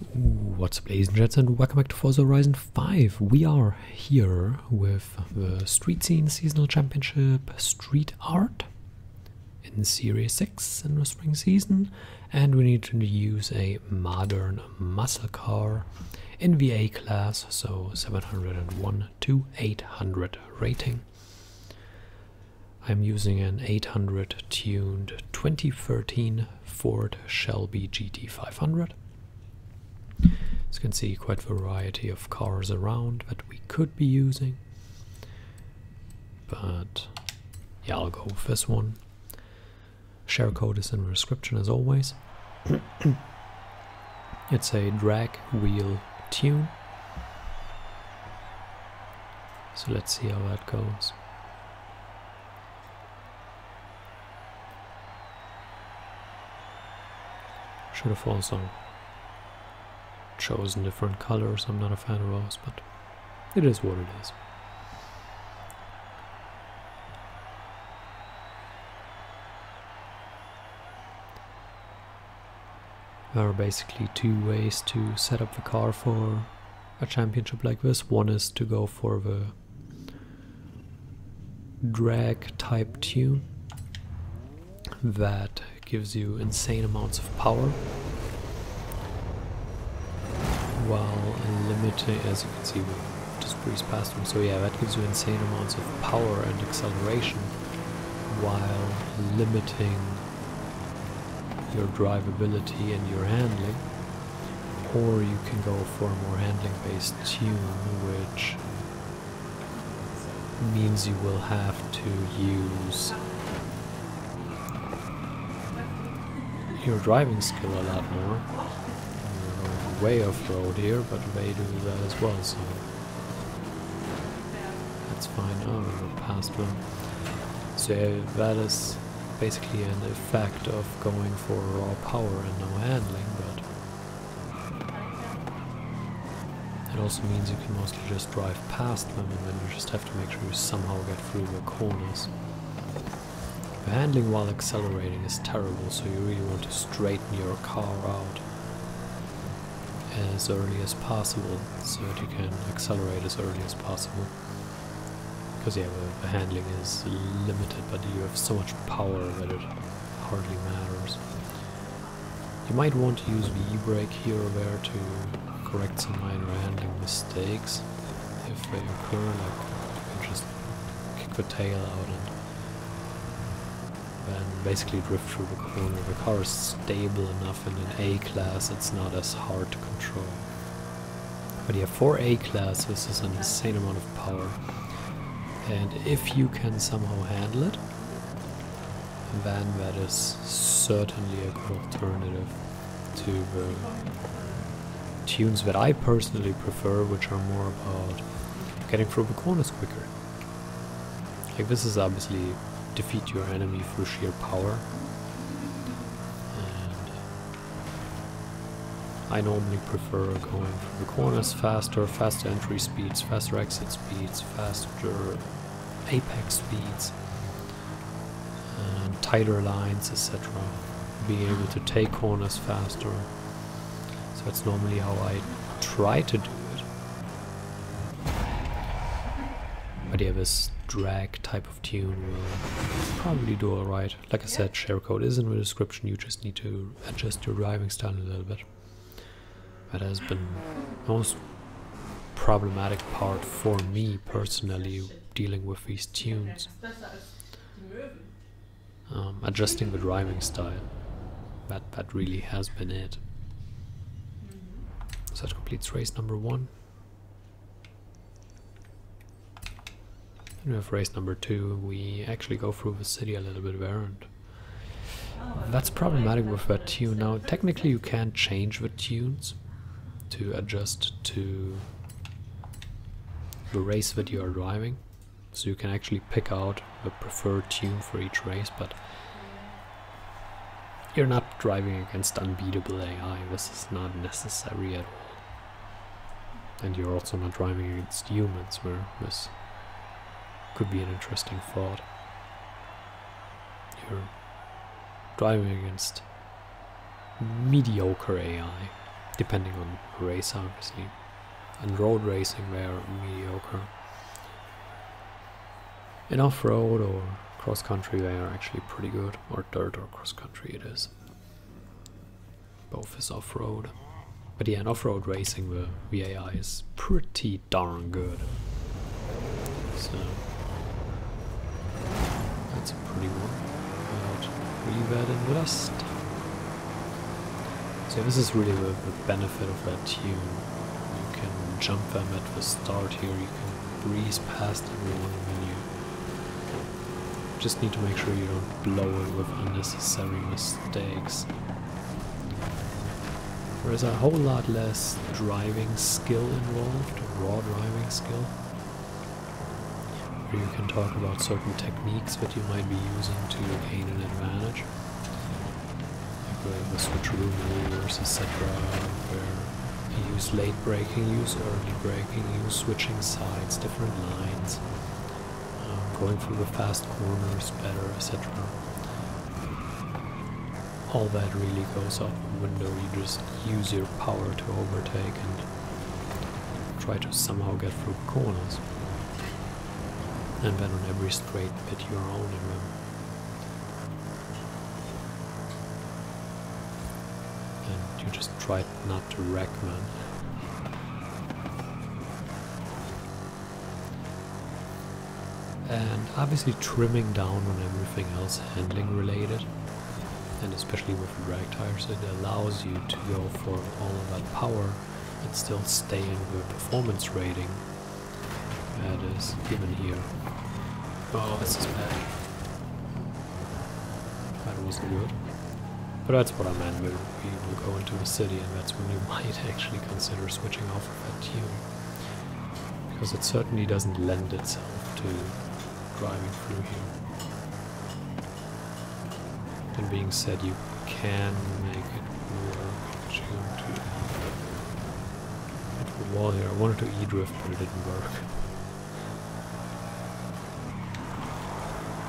What's up, ladies and gents, and welcome back to Forza Horizon 5. We are here with the Street Scene Seasonal Championship Street Art in Series 6 in the spring season, and we need to use a modern muscle car in the A class, so 701 to 800 rating. I'm using an 800 tuned 2013 Ford Shelby GT500. As you can see, quite a variety of cars around that we could be using, but yeah, I'll go with this one. Share code is in the description as always. It's a drag wheel tune, so let's see how that goes. Should have also chosen different colors. I'm not a fan of those, but it is what it is. There are basically two ways to set up the car for a championship like this. One is to go for the drag type tune that gives you insane amounts of power while limiting, as you can see, we just breeze past them. So yeah, that gives you insane amounts of power and acceleration while limiting your drivability and your handling. Or you can go for a more handling based tune, which means you will have to use your driving skill a lot more. Way off-road here, but they do that as well, so that's fine. Oh, we're past them. So yeah, that is basically an effect of going for raw power and no handling, but it also means you can mostly just drive past them, and then you just have to make sure you somehow get through the corners. The handling while accelerating is terrible, so you really want to straighten your car out as early as possible so that you can accelerate as early as possible, because yeah, the handling is limited, but you have so much power that it hardly matters. You might want to use the e-brake here or there to correct some minor handling mistakes if they occur, like you can just kick the tail out and then basically drift through the corner. The car is stable enough in an A class, it's not as hard to control. But yeah, for A class this is an insane amount of power, and if you can somehow handle it, then that is certainly a good alternative to the tunes that I personally prefer, which are more about getting through the corners quicker. Like, this is obviously defeat your enemy through sheer power, and I normally prefer going through the corners faster entry speeds, faster exit speeds, faster apex speeds, and tighter lines, etc. Being able to take corners faster. So that's normally how I try to do it. But yeah, this drag type of tune will probably do alright. Like I said, share code is in the description, you just need to adjust your driving style a little bit. That has been the most problematic part for me personally, dealing with these tunes. Adjusting the driving style, that really has been it. So that completes race number 1. And we have race number 2. We actually go through the city a little bit there, and that's problematic with that tune. Now, technically you can change the tunes to adjust to the race that you are driving, so you can actually pick out the preferred tune for each race, but you're not driving against unbeatable AI. This is not necessary at all. And you're also not driving against humans, where this could be an interesting thought. You're driving against mediocre AI. depending on race obviously. And road racing they're mediocre. In off-road or cross-country they are actually pretty good, or dirt or cross-country it is. Both is off-road. But yeah, in off-road racing the VAI is pretty darn good. So that's a pretty one. Revet and Lust. So this is really the benefit of that tune. You can jump them at the start here, you can breeze past everyone when you just need to make sure you don't blow it with unnecessary mistakes. There's a whole lot less driving skill involved, raw driving skill. Where you can talk about certain techniques that you might be using to gain an advantage. Like the switcheroo maneuvers, etc. Where you use late braking, use early braking, use switching sides, different lines. Going through the fast corners better, etc. All that really goes out the window. You just use your power to overtake and try to somehow get through corners. And then on every straight bit you're owning them. And you just try not to wreck them. And obviously trimming down on everything else handling related, and especially with drag tires, it allows you to go for all of that power and still stay in the performance rating that is given here. Oh, this is bad. That wasn't good. But that's what I meant when we will go into the city, and that's when you might actually consider switching off of that tune. Because it certainly doesn't lend itself to driving through here. And being said, you can make it work. To the wall here. I wanted to e-drift, but it didn't work.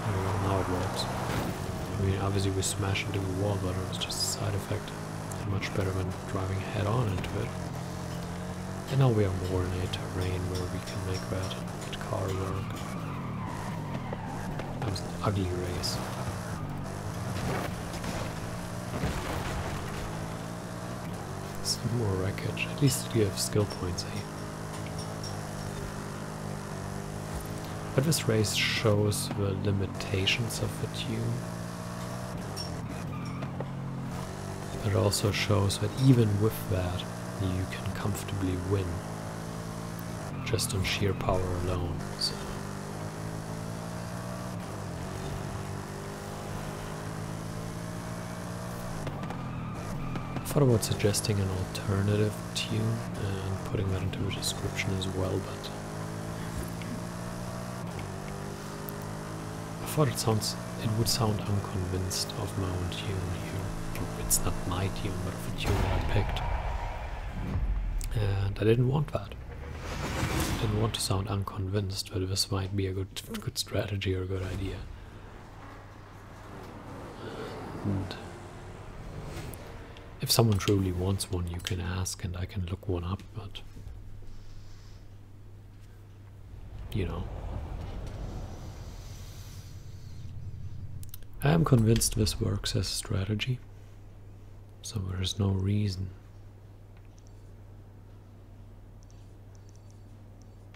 There we go, now it works. I mean, obviously we smashed into the wall, but it was just a side effect. And much better than driving head on into it. And now we are more in a terrain where we can make that car work. That was an ugly race. Some more wreckage. At least you have skill points, eh? But this race shows the limitations of the tune. But it also shows that even with that, you can comfortably win. Just on sheer power alone. So. I thought about suggesting an alternative tune and putting that into the description as well, but I thought it would sound unconvinced of my own tune here. It's not my tune, but of a tune that I picked. And I didn't want that. I didn't want to sound unconvinced that this might be a good strategy or a good idea. And if someone truly wants one, you can ask and I can look one up, but you know. I am convinced this works as a strategy, so there is no reason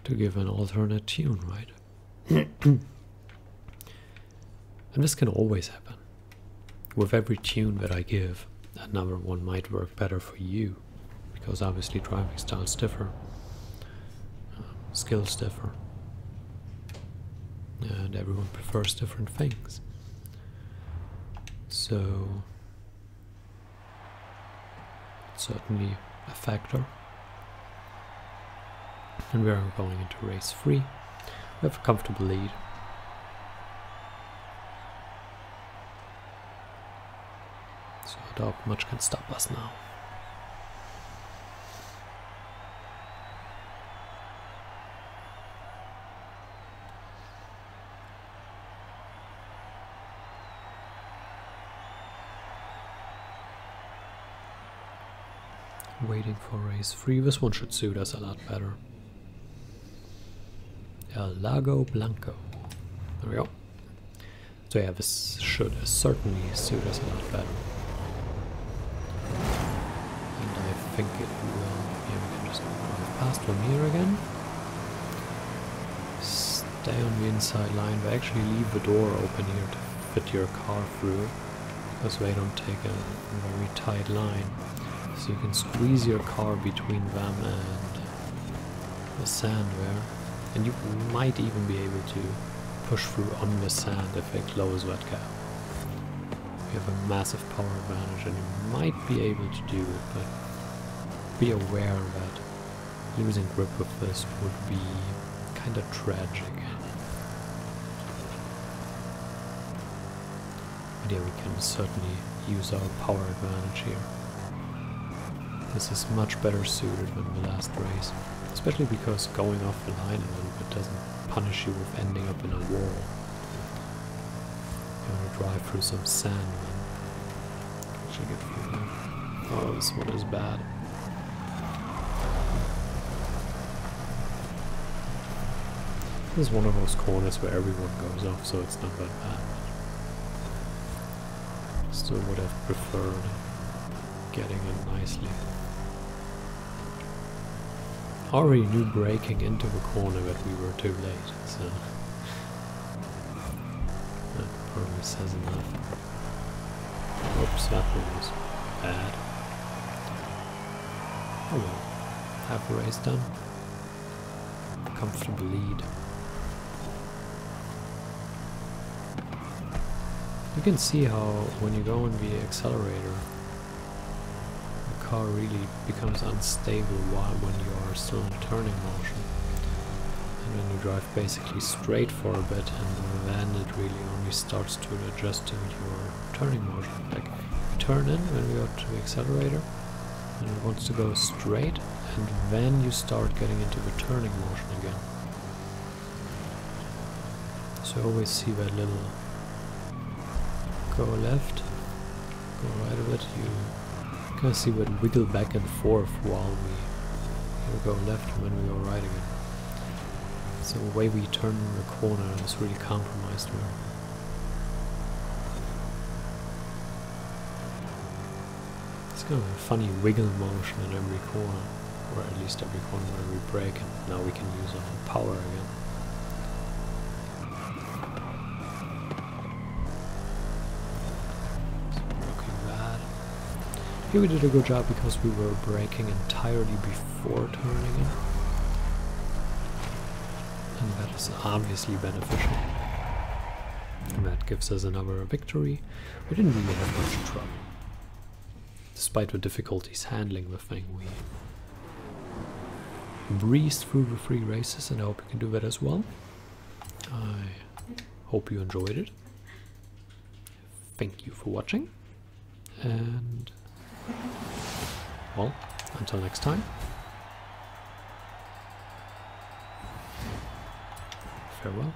to give an alternate tune, right? And this can always happen. With every tune that I give, another one might work better for you, because obviously driving styles differ, skills differ, and everyone prefers different things. So, it's certainly a factor. And we are going into race 3. We have a comfortable lead. So I doubt much can stop us now. Waiting for race 3. This one should suit us a lot better. El Lago Blanco. There we go. So yeah, this should certainly suit us a lot better. And I think it will. Yeah, we can just drive past from here again. Stay on the inside line, but actually leave the door open here to fit your car through, because they don't take a very tight line. So you can squeeze your car between them and the sand there, and you might even be able to push through on the sand if they close that gap. You have a massive power advantage and you might be able to do it, but be aware that losing grip with this would be kind of tragic. But yeah, we can certainly use our power advantage here. This is much better suited than the last race, especially because going off the line a little bit doesn't punish you with ending up in a wall. You want to drive through some sand and actually get through that. Oh, this one is bad. This is one of those corners where everyone goes off, so it's not that bad. Still would have preferred getting in nicely. Already knew braking into the corner that we were too late, so that probably says enough. Oops, that one was bad. Oh well, half the race done. Comfortable lead. You can see how when you go on the accelerator, the car really becomes unstable when you are still in turning motion. And when you drive basically straight for a bit, and then it really only starts to adjust to your turning motion. Like, you turn in when we go to the accelerator, and it wants to go straight, and then you start getting into the turning motion again. So always see that little go left, go right of it, you can see what wiggle back and forth while we go left and when we go right again. So the way we turn the corner is really compromised there. It's kind of a funny wiggle motion in every corner, or at least every corner where we brake, and now we can use our power again. Here we did a good job because we were braking entirely before turning in. And that is obviously beneficial. And that gives us another victory. We didn't really have much trouble. Despite the difficulties handling the thing, we breezed through the 3 races, and I hope you can do that as well. I hope you enjoyed it. Thank you for watching. And well, until next time, farewell.